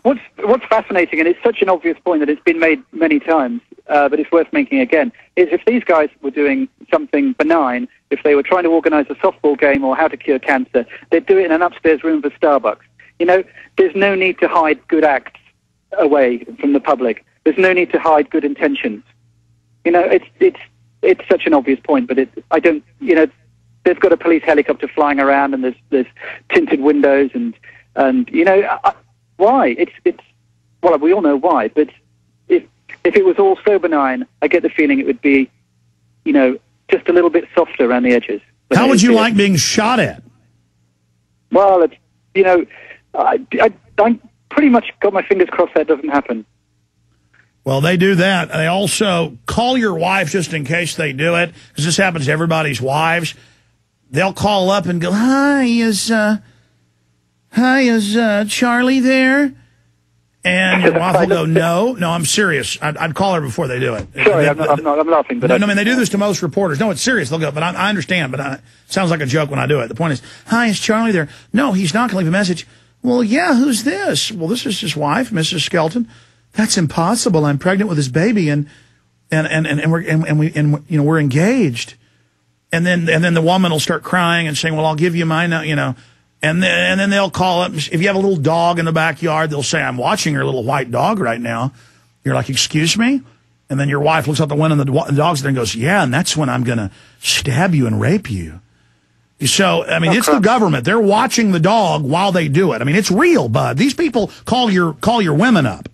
what's fascinating, and it's such an obvious point that it's been made many times, but it's worth making again, is if these guys were doing something benign, if they were trying to organize a softball game or how to cure cancer, they'd do it in an upstairs room for Starbucks. You know, there's no need to hide good acts away from the public. There's no need to hide good intentions. You know, it's such an obvious point, but I don't, you know, they've got a police helicopter flying around, and there's tinted windows, and you know, why? Well, we all know why, but if it was all so benign, I get the feeling it would be, you know, just a little bit softer around the edges. How would you like being shot at? Well, it's, you know, I pretty much got my fingers crossed that doesn't happen. Well, they do that. They also call your wife just in case they do it, because this happens to everybody's wives. They'll call up and go, Hi, is Charlie there? And your wife will go, no, I'm serious. I'd call her before they do it. Sorry, I'm laughing. But no, I mean, they do this to most reporters. No, it's serious. They'll go, but I understand, but it sounds like a joke when I do it. The point is, hi, is Charlie there? No, he's not going to leave a message. Well, yeah, who's this? Well, this is his wife, Mrs. Skelton. That's impossible. I'm pregnant with his baby, and we're engaged. And then the woman will start crying and saying, well, I'll give you mine, you know. And then they'll call up. If you have a little dog in the backyard, they'll say, I'm watching your little white dog right now. You're like, excuse me? And then your wife looks out the window, and the dog's there and goes, yeah, and that's when I'm going to stab you and rape you. So, I mean, it's the government. They're watching the dog while they do it. I mean, it's real, bud. These people call your women up.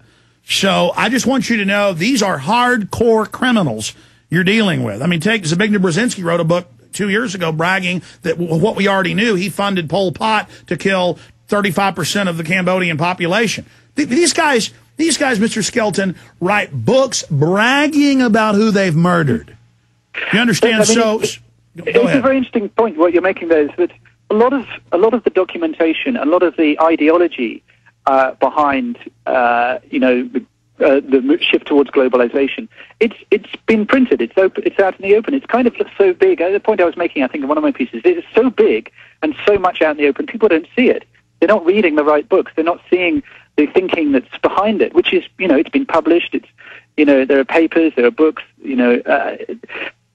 So I just want you to know these are hardcore criminals you're dealing with. I mean, Zbigniew Brzezinski wrote a book 2 years ago bragging that what we already knew, he funded Pol Pot to kill 35% of the Cambodian population. These guys, Mr. Skelton, write books bragging about who they've murdered. You understand? It's a very interesting point what you're making there, is that a lot of the documentation, a lot of the ideology behind the shift towards globalization, it's been printed. It's open. It's out in the open. It's kind of so big. The point I was making, I think, in one of my pieces, it's so big and so much out in the open. People don't see it. They're not reading the right books. They're not seeing the thinking that's behind it, which is, you know, it's been published. It's, you know, there are papers, there are books. You know,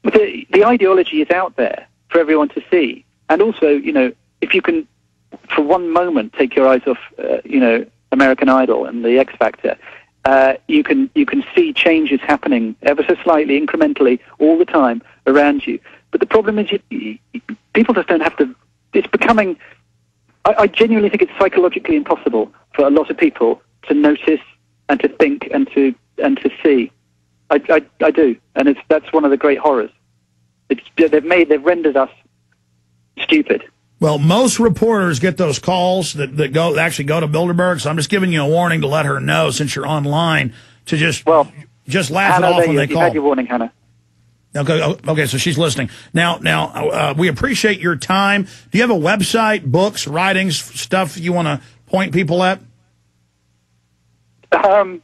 the ideology is out there for everyone to see. And also, you know, if you can, for one moment, take your eyes off, you know, American Idol and the X Factor, you can see changes happening ever so slightly, incrementally, all the time around you. But the problem is, people just don't have to. It's becoming. I genuinely think it's psychologically impossible for a lot of people to notice and to think and to see. I do, and that's one of the great horrors. They've rendered us stupid. Well, most reporters get those calls that actually go to Bilderberg, so I'm just giving you a warning to let her know, since you're online, to just laugh Hannah, it off when they you call. had your warning, Hannah. Okay, so she's listening. Now, we appreciate your time. Do you have a website, books, writings, stuff you want to point people at? Apart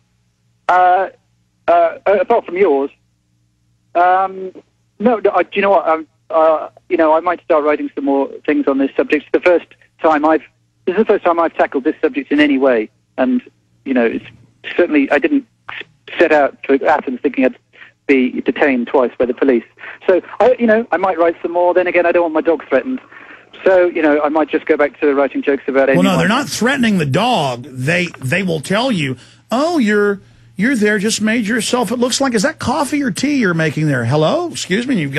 from yours, no. Do you know what? You know, I might start writing some more things on this subject. This is the first time I've tackled this subject in any way, and you know, it's certainly I didn't set out for Athens thinking I'd be detained twice by the police. So I might write some more. Then again, I don't want my dog threatened. So, you know, I might just go back to writing jokes about anyone. Well, no, they're not threatening the dog. They will tell you, oh, you're there, just made yourself. It looks like, is that coffee or tea you're making there? Hello, excuse me. And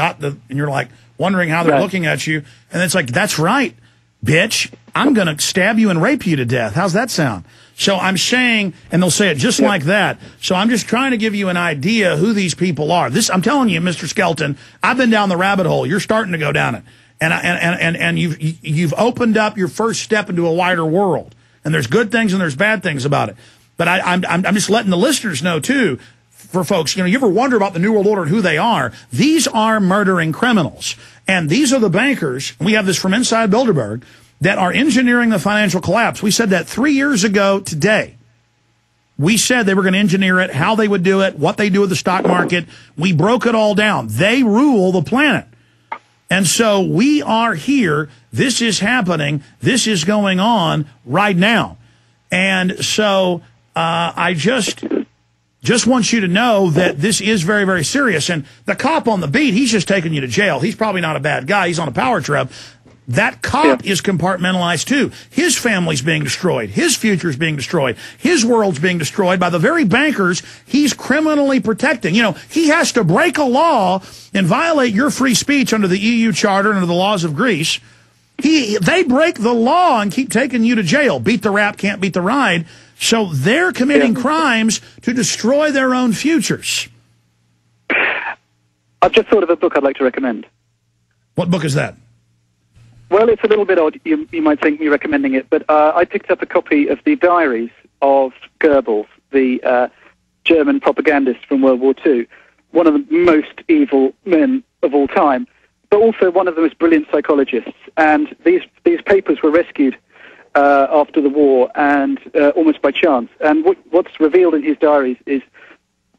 you're like wondering how they're looking at you, and it's like, that's right, bitch. I'm going to stab you and rape you to death. How's that sound? So I'm saying, and they'll say it just like that. So I'm just trying to give you an idea who these people are. I'm telling you, Mr. Skelton, I've been down the rabbit hole. You're starting to go down it. And you've opened up your first step into a wider world. And there's good things and there's bad things about it. But I'm just letting the listeners know, too, for folks, you know, you ever wonder about the New World Order and who they are? These are murdering criminals. And these are the bankers, we have this from inside Bilderberg, that are engineering the financial collapse. We said that 3 years ago today. We said they were going to engineer it, how they would do it, what they do with the stock market. We broke it all down. They rule the planet. And so we are here. This is happening. This is going on right now. And so I just want you to know that this is very, very serious. And the cop on the beat, he's just taking you to jail. He's probably not a bad guy. He's on a power trip. That cop is compartmentalized, too. His family's being destroyed. His future's being destroyed. His world's being destroyed by the very bankers he's criminally protecting. You know, he has to break a law and violate your free speech under the EU Charter and under the laws of Greece. They break the law and keep taking you to jail. Beat the rap, can't beat the ride. So they're committing crimes to destroy their own futures. I've just thought of a book I'd like to recommend. What book is that? Well, it's a little bit odd. You might think me recommending it, but I picked up a copy of the diaries of Goebbels, the German propagandist from World War II, one of the most evil men of all time, but also one of the most brilliant psychologists. And these papers were rescued after the war, and almost by chance. And what's revealed in his diaries is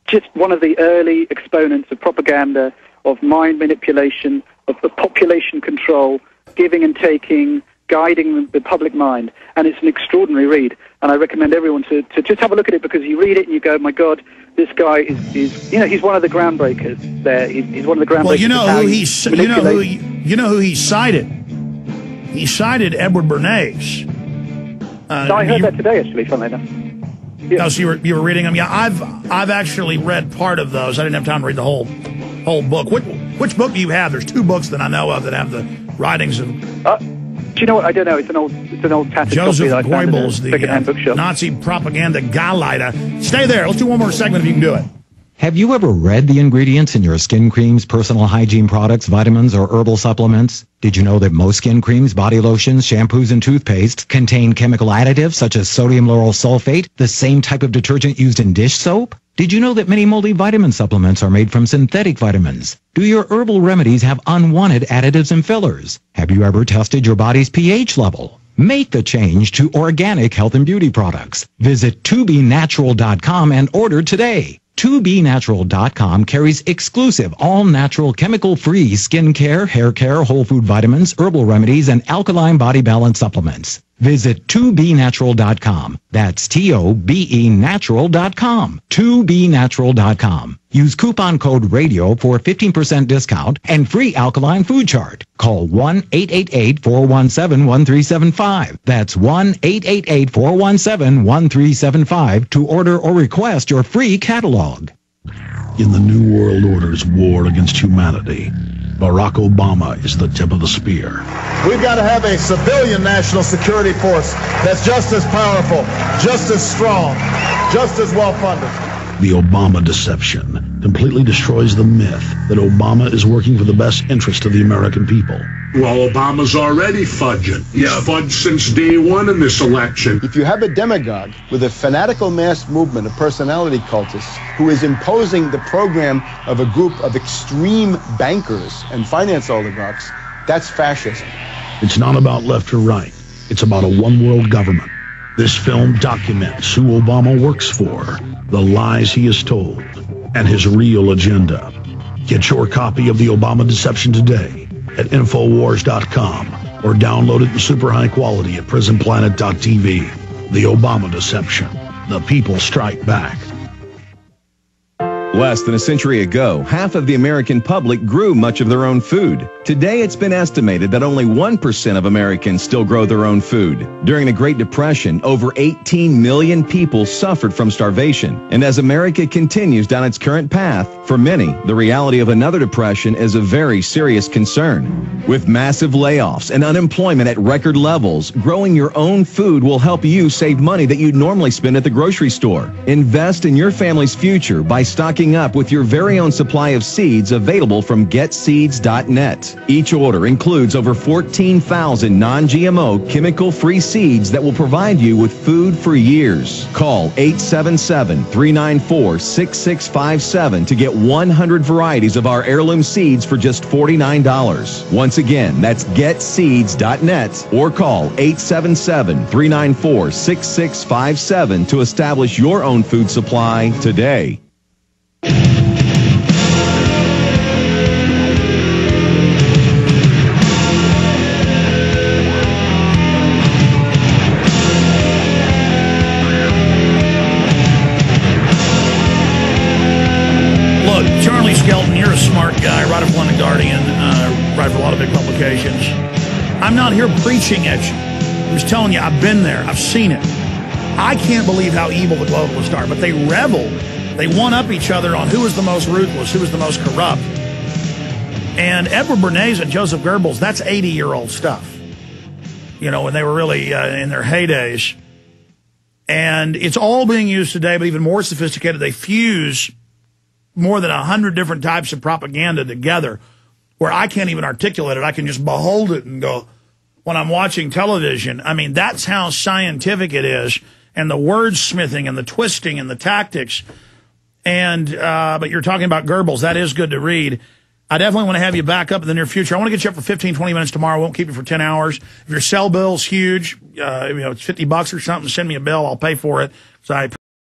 just one of the early exponents of propaganda, of mind manipulation, of population control, giving and taking, guiding the public mind. And it's an extraordinary read. And I recommend everyone to just have a look at it, because you read it and you go, my God, this guy is he's one of the groundbreakers there. He's one of the groundbreakers. Well, you know who he cited? He cited Edward Bernays. I heard that today, actually, funnily enough. Yeah. Oh, so you were reading them? Yeah, I've actually read part of those. I didn't have time to read the whole book. Which book do you have? There's two books that I know of that have the writings of. Do you know what? I don't know. It's an old tattered Joseph copy that Goebbels, second-hand bookshop. Nazi propaganda Gauleiter. Stay there. Let's do one more segment if you can do it. Have you ever read the ingredients in your skin creams, personal hygiene products, vitamins, or herbal supplements? Did you know that most skin creams, body lotions, shampoos, and toothpastes contain chemical additives such as sodium lauryl sulfate, the same type of detergent used in dish soap? Did you know that many multivitamin supplements are made from synthetic vitamins? Do your herbal remedies have unwanted additives and fillers? Have you ever tested your body's pH level? Make the change to organic health and beauty products. Visit 2BNatural.com and order today. 2BNatural.com carries exclusive, all-natural, chemical-free skin care, hair care, whole food vitamins, herbal remedies, and alkaline body balance supplements. Visit 2BNatural.com. That's TOBENatural.com. 2BNatural.com. Use coupon code RADIO for a 15% discount and free alkaline food chart. Call 1-888-417-1375. That's 1-888-417-1375 to order or request your free catalog. In the New World Order's war against humanity, Barack Obama is the tip of the spear. We've got to have a civilian national security force that's just as powerful, just as strong, just as well-funded. The Obama deception completely destroys the myth that Obama is working for the best interest of the American people. Well, Obama's already fudging. He's fudged since day one in this election. If you have a demagogue with a fanatical mass movement of personality cultists who is imposing the program of a group of extreme bankers and finance oligarchs, that's fascism. It's not about left or right. It's about a one-world government. This film documents who Obama works for, the lies he has told, and his real agenda. Get your copy of The Obama Deception today at Infowars.com or download it in super high quality at PrisonPlanet.tv. The Obama Deception. The people strike back. Less than a century ago, half of the American public grew much of their own food. Today, it's been estimated that only 1% of Americans still grow their own food. During the Great Depression, over 18 million people suffered from starvation. And as America continues down its current path, for many, the reality of another depression is a very serious concern. With massive layoffs and unemployment at record levels, growing your own food will help you save money that you'd normally spend at the grocery store. Invest in your family's future by stocking up with your very own supply of seeds available from getseeds.net. Each order includes over 14,000 non-GMO, chemical-free seeds that will provide you with food for years. Call 877-394-6657 to get 100 varieties of our heirloom seeds for just $49. Once again, that's getseeds.net or call 877-394-6657 to establish your own food supply today. not here preaching at you. I'm just telling you, I've been there. I've seen it. I can't believe how evil the globalists are, but they revel. They one-up each other on who is the most ruthless, who is the most corrupt. And Edward Bernays and Joseph Goebbels, that's 80-year-old stuff. You know, when they were really in their heydays. And it's all being used today, but even more sophisticated. They fuse more than 100 different types of propaganda together where I can't even articulate it. I can just behold it and go, when I'm watching television, I mean, that's how scientific it is. And the wordsmithing and the twisting and the tactics. And, but you're talking about Goebbels. That is good to read. I definitely want to have you back up in the near future. I want to get you up for 15, 20 minutes tomorrow. I won't keep you for 10 hours. If your cell bill's huge, you know, it's $50 or something, send me a bill. I'll pay for it. So I